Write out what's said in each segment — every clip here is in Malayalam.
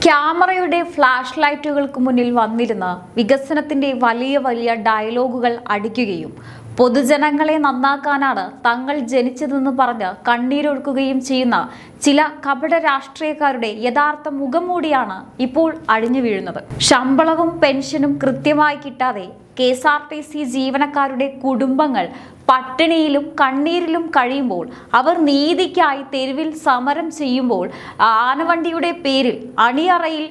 ക്യാമറയുടെ ഫ്ലാഷ് ലൈറ്റുകൾക്ക് മുന്നിൽ വന്നിരുന്ന് വികസനത്തിന്റെ വലിയ വലിയ ഡയലോഗുകൾ അടിക്കുകയും പൊതുജനങ്ങളെ നന്നാക്കാനാണ് തങ്ങൾ ജനിച്ചതെന്ന് പറഞ്ഞ് കണ്ണീരൊഴുക്കുകയും ചെയ്യുന്ന ചില കപട രാഷ്ട്രീയക്കാരുടെ യഥാർത്ഥ മുഖംമൂടിയാണ് ഇപ്പോൾ അഴിഞ്ഞു വീഴുന്നത്. ശമ്പളവും പെൻഷനും കൃത്യമായി കിട്ടാതെ KSRTC ജീവനക്കാരുടെ കുടുംബങ്ങൾ പട്ടിണിയിലും കണ്ണീരിലും കഴിയുമ്പോൾ, അവർ നീതിക്കായി തെരുവിൽ സമരം ചെയ്യുമ്പോൾ, ആനവണ്ടിയുടെ പേരിൽ അണിയറയിൽ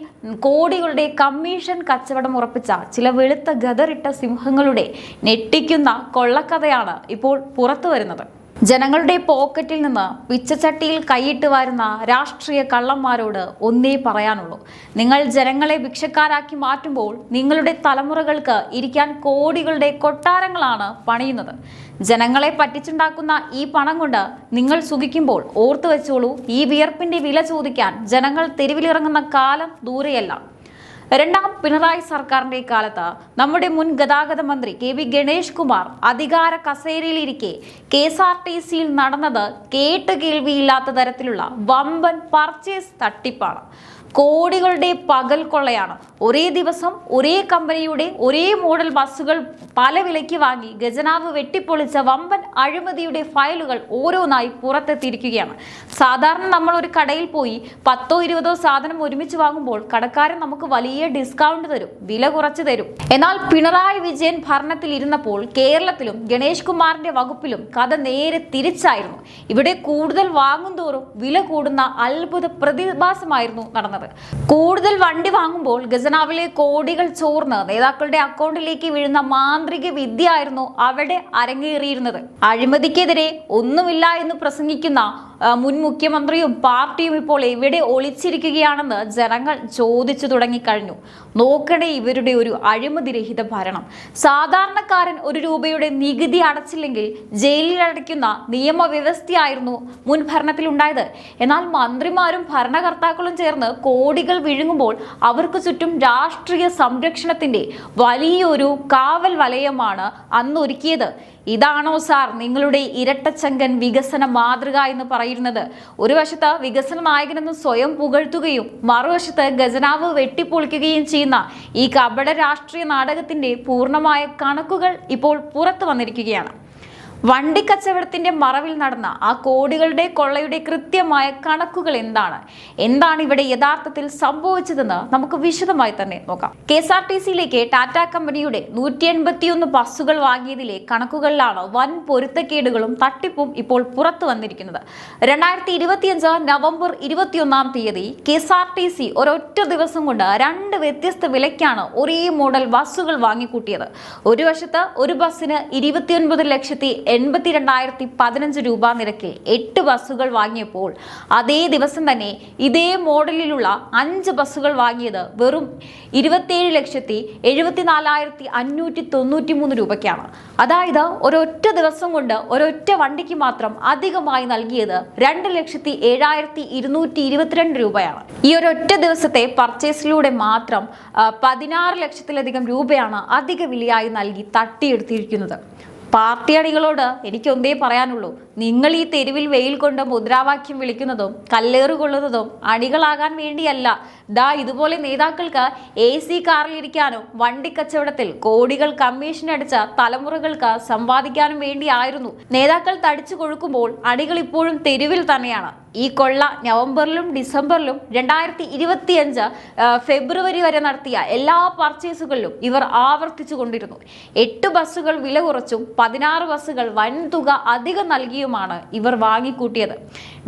കോടികളുടെ കമ്മീഷൻ കച്ചവടം ഉറപ്പിച്ച ചില വെളുത്ത ഗദറിട്ട സിംഹങ്ങളുടെ ഞെട്ടിക്കുന്ന കൊള്ളക്കഥയാണ് ഇപ്പോൾ പുറത്തു വരുന്നത്. ജനങ്ങളുടെ പോക്കറ്റിൽ നിന്ന് പിച്ചച്ചട്ടിയിൽ കൈയിട്ട് വരുന്ന രാഷ്ട്രീയ കള്ളന്മാരോട് ഒന്നേ പറയാനുള്ളൂ: നിങ്ങൾ ജനങ്ങളെ ഭിക്ഷക്കാരാക്കി മാറ്റുമ്പോൾ നിങ്ങളുടെ തലമുറകൾക്ക് ഇരിക്കാൻ കോടികളുടെ കൊട്ടാരങ്ങളാണ് പണിയുന്നത്. ജനങ്ങളെ പറ്റിച്ചുണ്ടാക്കുന്ന ഈ പണം കൊണ്ട് നിങ്ങൾ സുഖിക്കുമ്പോൾ ഓർത്തു വെച്ചോളൂ, ഈ വിയർപ്പിന്റെ വില ചോദിക്കാൻ ജനങ്ങൾ തെരുവിലിറങ്ങുന്ന കാലം ദൂരെയല്ല. രണ്ടാം പിണറായി സർക്കാരിന്റെ കാലത്ത് നമ്മുടെ മുൻ ഗതാഗത മന്ത്രി KV ഗണേഷ് കുമാർ അധികാര കസേരയിലിരിക്കെ KSRTCയിൽ നടന്നത് കേട്ടുകേൾവിയില്ലാത്ത തരത്തിലുള്ള വമ്പൻ പർച്ചേസ് തട്ടിപ്പാണ്. കോടികളുടെ പകൽ കൊള്ളയാണ്. ഒരേ ദിവസം ഒരേ കമ്പനിയുടെ ഒരേ മോഡൽ ബസ്സുകൾ പല വിലയ്ക്ക് വാങ്ങി ഖജനാവ് വെട്ടിപ്പൊളിച്ച വമ്പൻ അഴിമതിയുടെ ഫയലുകൾ ഓരോന്നായി പുറത്തെത്തിയിരിക്കുകയാണ്. സാധാരണ നമ്മൾ ഒരു കടയിൽ പോയി 10ഓ 20ഓ സാധനം ഒരുമിച്ച് വാങ്ങുമ്പോൾ കടക്കാരൻ നമുക്ക് വലിയ ഡിസ്കൗണ്ട് തരും, വില കുറച്ച് തരും. എന്നാൽ പിണറായി വിജയൻ ഭരണത്തിൽ ഇരുന്നപ്പോൾ കേരളത്തിലും ഗണേഷ് കുമാറിന്റെ വകുപ്പിലും കഥ നേരെ തിരിച്ചായിരുന്നു. ഇവിടെ കൂടുതൽ വാങ്ങുന്തോറും വില കൂടുന്ന അത്ഭുത പ്രതിഭാസമായിരുന്നു നടന്നത്. കൂടുതൽ വണ്ടി വാങ്ങുമ്പോൾ ഖജനാവിലെ കോടികൾ ചോർന്ന് നേതാക്കളുടെ അക്കൗണ്ടിലേക്ക് വീഴുന്ന മാന്ത്രിക വിദ്യയായിരുന്നു അവിടെ അരങ്ങേറിയിരുന്നത്. അഴിമതിക്കെതിരെ ഒന്നുമില്ല എന്ന് പ്രസംഗിക്കുന്ന മുൻ മുഖ്യമന്ത്രിയും പാർട്ടിയും ഇപ്പോൾ എവിടെ ഒളിച്ചിരിക്കുകയാണെന്ന് ജനങ്ങൾ ചോദിച്ചു തുടങ്ങിക്കഴിഞ്ഞു. നോക്കണേ ഇവരുടെ ഒരു അഴിമതിരഹിത ഭരണം. സാധാരണക്കാരൻ ഒരു രൂപയുടെ നികുതി അടച്ചില്ലെങ്കിൽ ജയിലിലടയ്ക്കുന്ന നിയമവ്യവസ്ഥയായിരുന്നു മുൻ ഭരണത്തിലുണ്ടായത്. എന്നാൽ മന്ത്രിമാരും ഭരണകർത്താക്കളും ചേർന്ന് കോടികൾ വിഴുങ്ങുമ്പോൾ അവർക്ക് ചുറ്റും രാഷ്ട്രീയ സംരക്ഷണത്തിന്റെ വലിയൊരു കാവൽ വലയമാണ് അന്നൊരുക്കിയത്. ഇതാണോ സാർ നിങ്ങളുടെ ഇരട്ടച്ചങ്കൻ വികസന മാതൃക എന്ന് പറയുന്നത്? ഒരു വശത്ത് വികസന നായകനെന്ന് സ്വയം പുകഴ്ത്തുകയും മറുവശത്ത് ഖജനാവ് വെട്ടിപ്പൊളിക്കുകയും ചെയ്യുന്ന ഈ കപട രാഷ്ട്രീയ നാടകത്തിന്റെ പൂർണ്ണമായ കണക്കുകൾ ഇപ്പോൾ പുറത്തു വന്നിരിക്കുകയാണ്. വണ്ടിക്കച്ചവടത്തിന്റെ മറവിൽ നടന്ന ആ കോടികളുടെ കൊള്ളയുടെ കൃത്യമായ കണക്കുകൾ എന്താണ് ഇവിടെ യഥാർത്ഥത്തിൽ സംഭവിച്ചതെന്ന് നമുക്ക് വിശദമായി തന്നെ നോക്കാം. KSRTCയിലേക്ക് ടാറ്റ കമ്പനിയുടെ 181 ബസ്സുകൾ വാങ്ങിയതിലെ കണക്കുകളിലാണ് വൻ പൊരുത്തക്കേടുകളും തട്ടിപ്പും ഇപ്പോൾ പുറത്തു വന്നിരിക്കുന്നത്. 2025 നവംബർ 21-ാം തീയതി KSRTC ഒരൊറ്റ ദിവസം കൊണ്ട് 2 വ്യത്യസ്ത വിലയ്ക്കാണ് ഒരേ മോഡൽ ബസ്സുകൾ വാങ്ങിക്കൂട്ടിയത്. ഒരു വശത്ത് ഒരു ബസ്സിന് 29,82,015 രൂപ നിരക്കിൽ 8 ബസ്സുകൾ വാങ്ങിയപ്പോൾ, അതേ ദിവസം തന്നെ ഇതേ മോഡലിലുള്ള 5 ബസ്സുകൾ വാങ്ങിയത് വെറും 27,74,593 രൂപയ്ക്കാണ്. അതായത് ഒരൊറ്റ ദിവസം കൊണ്ട് ഒരൊറ്റ വണ്ടിക്ക് മാത്രം അധികമായി നൽകിയത് 2,07,222 രൂപയാണ്. ഈ ഒരൊറ്റ ദിവസത്തെ പർച്ചേസിലൂടെ മാത്രം 16 ലക്ഷത്തിലധികം രൂപയാണ് അധിക വിലയായി നൽകി തട്ടിയെടുത്തിരിക്കുന്നത്. പാർട്ടി അണികളോട് എനിക്കൊന്നേ പറയാനുള്ളൂ: നിങ്ങൾ ഈ തെരുവിൽ വെയിൽ കൊണ്ട് മുദ്രാവാക്യം വിളിക്കുന്നതും കല്ലേറുകൊള്ളുന്നതും അണികളാകാൻ വേണ്ടിയല്ല. ഇതുപോലെ നേതാക്കൾക്ക് AC കാറിലിരിക്കാനും വണ്ടിക്കച്ചവടത്തിൽ കോടികൾ കമ്മീഷൻ അടിച്ച തലമുറകൾക്ക് സമ്പാദിക്കാനും വേണ്ടിയായിരുന്നു. നേതാക്കൾ തടിച്ചു കൊഴുക്കുമ്പോൾ അണികൾ ഇപ്പോഴും തെരുവിൽ തന്നെയാണ്. ഈ കൊള്ള നവംബറിലും ഡിസംബറിലും 2025 ഫെബ്രുവരി വരെ നടത്തിയ എല്ലാ പർച്ചേസുകളിലും ഇവർ ആവർത്തിച്ചു കൊണ്ടിരുന്നു. 8 ബസ്സുകൾ വില കുറച്ചും 16 ബസ്സുകൾ വൻതുക അധികം നൽകിയുമാണ് ഇവർ വാങ്ങിക്കൂട്ടിയത്.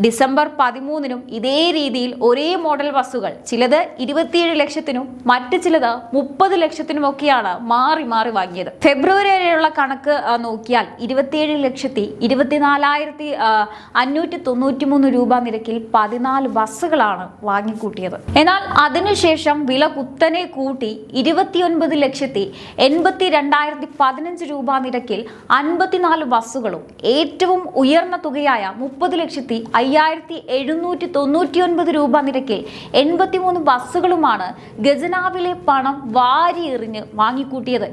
ഡിസംബർ 13-നും ഇതേ രീതിയിൽ ഒരേ മോഡൽ ബസ്സുകൾ, ചിലത് 27 ലക്ഷത്തിനും മറ്റു ചിലത് 30 ലക്ഷത്തിനുമൊക്കെയാണ് മാറി മാറി വാങ്ങിയത്. ഫെബ്രുവരി വരെയുള്ള കണക്ക് നോക്കിയാൽ 27,24,593 രൂപ നിരക്കിൽ 14 ബസ്സുകളാണ് വാങ്ങിക്കൂട്ടിയത്. എന്നാൽ അതിനുശേഷം വില കുത്തനെ കൂട്ടി 29,82,015 രൂപ നിരക്കിൽ 54 ബസ്സുകളും ഏറ്റവും ഉയർന്ന തുകയായ 30,05,799 രൂപ നിരക്കിൽ 83 ബസ്സുകളുമാണ് ഖജനാവിലെ പണം വാരിയെറിഞ്ഞ് വാങ്ങിക്കൂട്ടിയത്.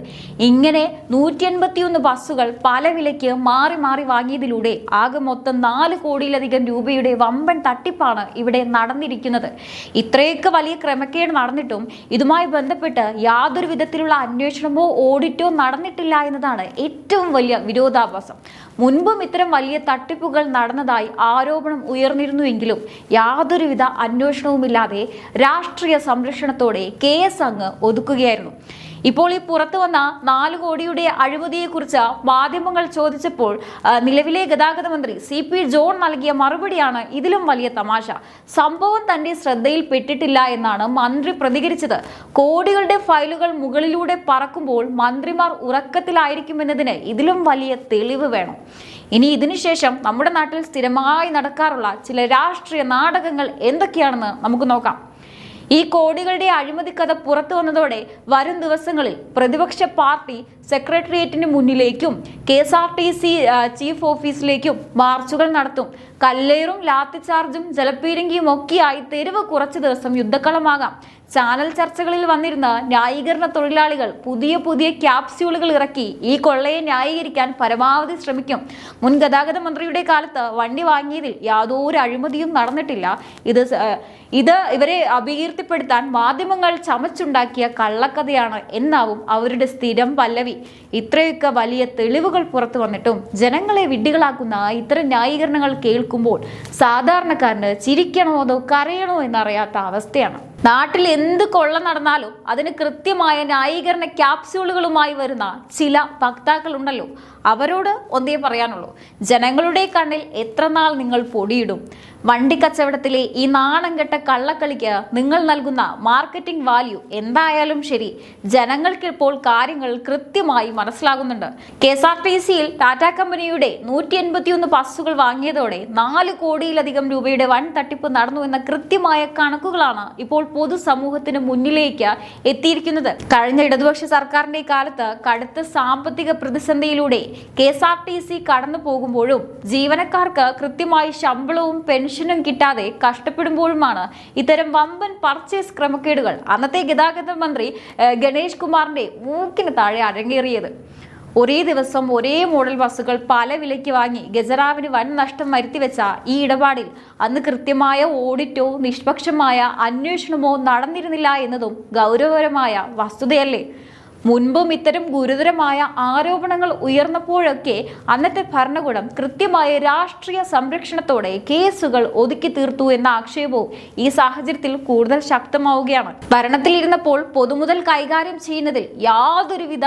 ഇങ്ങനെ 181 ബസ്സുകൾ പല വിലയ്ക്ക് മാറി മാറി വാങ്ങിയതിലൂടെ ആകെ മൊത്തം 4 കോടിയിലധികം രൂപയുടെ വമ്പൻ തട്ടിപ്പാണ് ഇവിടെ നടന്നിരിക്കുന്നത്. ഇത്രയൊക്കെ വലിയ ക്രമക്കേട് നടന്നിട്ടും ഇതുമായി ബന്ധപ്പെട്ട് യാതൊരു വിധത്തിലുള്ള അന്വേഷണമോ ഓഡിറ്റോ നടന്നിട്ടില്ല എന്നതാണ് ഏറ്റവും വലിയ വിരോധാഭാസം. മുൻപും ഇത്തരം വലിയ തട്ടിപ്പുകൾ നടന്നതായി ആരോപണം ഉയർന്നിരുന്നുവെങ്കിലും യാതൊരുവിധ അന്വേഷണവുമില്ലാതെ രാഷ്ട്രീയ സംരക്ഷണത്തോടെ കേസ് അങ്ങ് ഒതുക്കുകയായിരുന്നു. ഇപ്പോൾ ഈ പുറത്തു വന്ന 4 കോടിയുടെ അഴിമതിയെക്കുറിച്ച് മാധ്യമങ്ങൾ ചോദിച്ചപ്പോൾ നിലവിലെ ഗതാഗത മന്ത്രി CP ജോൺ നൽകിയ മറുപടിയാണ് ഇതിലും വലിയ തമാശ. സംഭവം തന്റെ ശ്രദ്ധയിൽപ്പെട്ടിട്ടില്ല എന്നാണ് മന്ത്രി പ്രതികരിച്ചത്. കോടികളുടെ ഫയലുകൾ മുകളിലൂടെ പറക്കുമ്പോൾ മന്ത്രിമാർ ഉറക്കത്തിലായിരിക്കുമെന്നതിന് ഇതിലും വലിയ തെളിവ് വേണം. ഇനി ഇതിനുശേഷം നമ്മുടെ നാട്ടിൽ സ്ഥിരമായി നടക്കാറുള്ള ചില രാഷ്ട്രീയ നാടകങ്ങൾ എന്തൊക്കെയാണെന്ന് നമുക്ക് നോക്കാം. ഈ കോടികളുടെ അഴിമതി കഥ പുറത്തു വന്നതോടെ വരും ദിവസങ്ങളിൽ പ്രതിപക്ഷ പാർട്ടി സെക്രട്ടേറിയറ്റിന് മുന്നിലേക്കും KSRTC ചീഫ് ഓഫീസിലേക്കും മാർച്ചുകൾ നടത്തും. കല്ലേറും ലാത്തിചാർജും ജലപീരങ്കിയും ഒക്കെയായി തെരുവ് കുറച്ചു ദിവസം യുദ്ധക്കളമാകാം. ചാനൽ ചർച്ചകളിൽ വന്നിരുന്ന ന്യായീകരണ തൊഴിലാളികൾ പുതിയ ക്യാപ്സ്യൂളുകൾ ഇറക്കി ഈ കൊള്ളയെ ന്യായീകരിക്കാൻ പരമാവധി ശ്രമിക്കും. മുൻ ഗതാഗത മന്ത്രിയുടെ കാലത്ത് വണ്ടി വാങ്ങിയതിൽ യാതൊരു അഴിമതിയും നടന്നിട്ടില്ല. ഇത് ഇവരെ അപകീർത്തിപ്പെടുത്താൻ മാധ്യമങ്ങൾ ചമച്ചുണ്ടാക്കിയ കള്ളക്കഥയാണ് എന്നാവും അവരുടെ സ്ഥിരം പല്ലവി. ഇത്രയൊക്കെ വലിയ തെളിവുകൾ പുറത്തു വന്നിട്ടും ജനങ്ങളെ വിഡ്ഢികളാക്കുന്ന ഇത്തരം ന്യായീകരണങ്ങൾ കേൾക്കുമ്പോൾ സാധാരണക്കാരന് ചിരിക്കണോ അതോ കരയണോ എന്നറിയാത്ത അവസ്ഥയാണ്. നാട്ടിൽ എന്ത് കൊള്ള നടന്നാലും അതിന് കൃത്യമായ ന്യായീകരണ ക്യാപ്സ്യൂളുകളുമായി വരുന്ന ചില വക്താക്കളുണ്ടല്ലോ, അവരോട് ഒന്നേ പറയാനുള്ളൂ, ജനങ്ങളുടെ കണ്ണിൽ എത്ര നാൾ നിങ്ങൾ പൊടിയിടും? വണ്ടി കച്ചവടത്തിലെ ഈ നാണം കെട്ട കള്ളക്കളിക്ക് നിങ്ങൾ നൽകുന്ന മാർക്കറ്റിംഗ് വാല്യൂ എന്തായാലും ശരി, ജനങ്ങൾക്ക് ഇപ്പോൾ കാര്യങ്ങൾ കൃത്യമായി മനസ്സിലാകുന്നുണ്ട്. KSRTCയിൽ ടാറ്റ കമ്പനിയുടെ 181 ബസ്സുകൾ വാങ്ങിയതോടെ 4 കോടിയിലധികം രൂപയുടെ വൻ തട്ടിപ്പ് നടന്നു എന്ന കൃത്യമായ കണക്കുകളാണ് ഇപ്പോൾ പൊതുസമൂഹത്തിന് മുന്നിലേക്ക് എത്തിയിരിക്കുന്നത്. കഴിഞ്ഞ ഇടതുപക്ഷ സർക്കാരിന്റെ കാലത്ത് കടുത്ത സാമ്പത്തിക പ്രതിസന്ധിയിലൂടെ KSRTC കടന്നു പോകുമ്പോഴും ജീവനക്കാർക്ക് കൃത്യമായി ശമ്പളവും പെൻഷനും കിട്ടാതെ കഷ്ടപ്പെടുമ്പോഴുമാണ് ഇത്തരം വമ്പൻ പർച്ചേസ് ക്രമക്കേടുകൾ അന്നത്തെ ഗതാഗത മന്ത്രി ഗണേഷ് കുമാറിന്റെ മൂക്കിന് താഴെ അരങ്ങേറിയത്. ഒരേ ദിവസം ഒരേ മോഡൽ ബസ്സുകൾ പല വിലയ്ക്ക് വാങ്ങി ഖജനാവിന് വൻ നഷ്ടം വരുത്തിവെച്ച ഈ ഇടപാടിൽ അന്ന് കൃത്യമായ ഓഡിറ്റോ നിഷ്പക്ഷമായ അന്വേഷണമോ നടന്നിരുന്നില്ല എന്നതും ഗൗരവകരമായ വസ്തുതയല്ലേ? മുൻപും ഇത്തരം ഗുരുതരമായ ആരോപണങ്ങൾ ഉയർന്നപ്പോഴൊക്കെ അന്നത്തെ ഭരണകൂടം കൃത്യമായ രാഷ്ട്രീയ സംരക്ഷണത്തോടെ കേസുകൾ ഒതുക്കി തീർത്തു എന്ന ആക്ഷേപവും ഈ സാഹചര്യത്തിൽ കൂടുതൽ ശക്തമാവുകയാണ്. ഭരണത്തിലിരുന്നപ്പോൾ പൊതുമുതൽ കൈകാര്യം ചെയ്യുന്നതിൽ യാതൊരുവിധ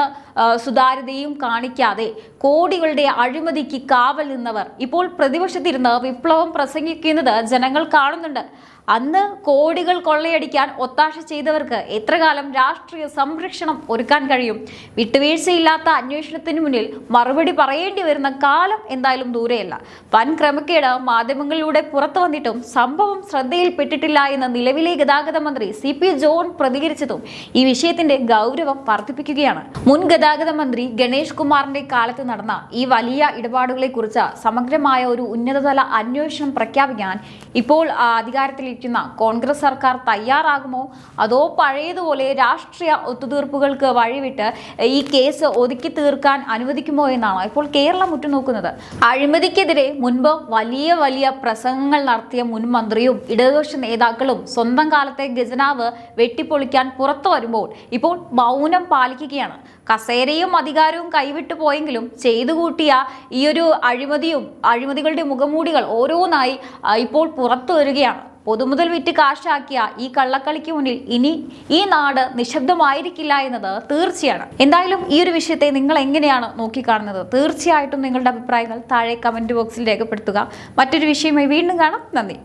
സുതാര്യതയും കാണിക്കാതെ കോടികളുടെ അഴിമതിക്ക് കാവൽ നിന്നവർ ഇപ്പോൾ പ്രതിപക്ഷത്തിരുന്ന് വിപ്ലവം പ്രസംഗിക്കുന്നത് ജനങ്ങൾ കാണുന്നുണ്ട്. അന്ന് കോടികൾ കൊള്ളയടിക്കാൻ ഒത്താശ ചെയ്തവർക്ക് എത്ര കാലം രാഷ്ട്രീയ സംരക്ഷണം ഒരുക്കാൻ കഴിയും? വിട്ടുവീഴ്ചയില്ലാത്ത അന്വേഷണത്തിന് മുന്നിൽ മറുപടി പറയേണ്ടി വരുന്ന കാലം എന്തായാലും ദൂരെയല്ല. വൻ ക്രമക്കേട് മാധ്യമങ്ങളിലൂടെ പുറത്തു വന്നിട്ടും സംഭവം ശ്രദ്ധയിൽപ്പെട്ടിട്ടില്ല എന്ന നിലവിലെ ഗതാഗത മന്ത്രി CP ജോൺ പ്രതികരിച്ചതും ഈ വിഷയത്തിന്റെ ഗൗരവം വർദ്ധിപ്പിക്കുകയാണ്. മുൻ ഗതാഗത മന്ത്രി ഗണേഷ് കുമാറിന്റെ കാലത്ത് നടന്ന ഈ വലിയ ഇടപാടുകളെ കുറിച്ച് സമഗ്രമായ ഒരു ഉന്നതതല അന്വേഷണം പ്രഖ്യാപിക്കാൻ ഇപ്പോൾ അധികാരത്തിൽ കോൺഗ്രസ് സർക്കാർ തയ്യാറാകുമോ, അതോ പഴയതുപോലെ രാഷ്ട്രീയ ഒത്തുതീർപ്പുകൾക്ക് വഴിവിട്ട് ഈ കേസ് ഒതുക്കി തീർക്കാൻ അനുവദിക്കുമോ എന്നാണ് ഇപ്പോൾ കേരളം ഉറ്റുനോക്കുന്നത്. അഴിമതിക്കെതിരെ മുൻപ് വലിയ പ്രസംഗങ്ങൾ നടത്തിയ മുൻ മന്ത്രിയും ഇടതുപക്ഷ നേതാക്കളും സ്വന്തം കാലത്തെ ഖജനാവ് വെട്ടിപ്പൊളിക്കാൻ പുറത്തു വരുമ്പോൾ ഇപ്പോൾ മൗനം പാലിക്കുകയാണ്. കസേരയും അധികാരവും കൈവിട്ടു പോയെങ്കിലും ചെയ്തു കൂട്ടിയ ഈ ഒരു അഴിമതികളുടെ മുഖമൂടികൾ ഓരോന്നായി ഇപ്പോൾ പുറത്തു വരികയാണ്. പൊതുമുതൽ വിറ്റ് കാശാക്കിയ ഈ കള്ളക്കളിക്ക് മുന്നിൽ ഇനി ഈ നാട് നിശബ്ദമായിരിക്കില്ല എന്നത് തീർച്ചയാണ്. എന്തായാലും ഈ ഒരു വിഷയത്തെ നിങ്ങൾ എങ്ങനെയാണ് നോക്കിക്കാണുന്നത്? തീർച്ചയായിട്ടും നിങ്ങളുടെ അഭിപ്രായങ്ങൾ താഴെ കമന്റ് ബോക്സിൽ രേഖപ്പെടുത്തുക. മറ്റൊരു വിഷയമായി വീണ്ടും കാണാം. നന്ദി.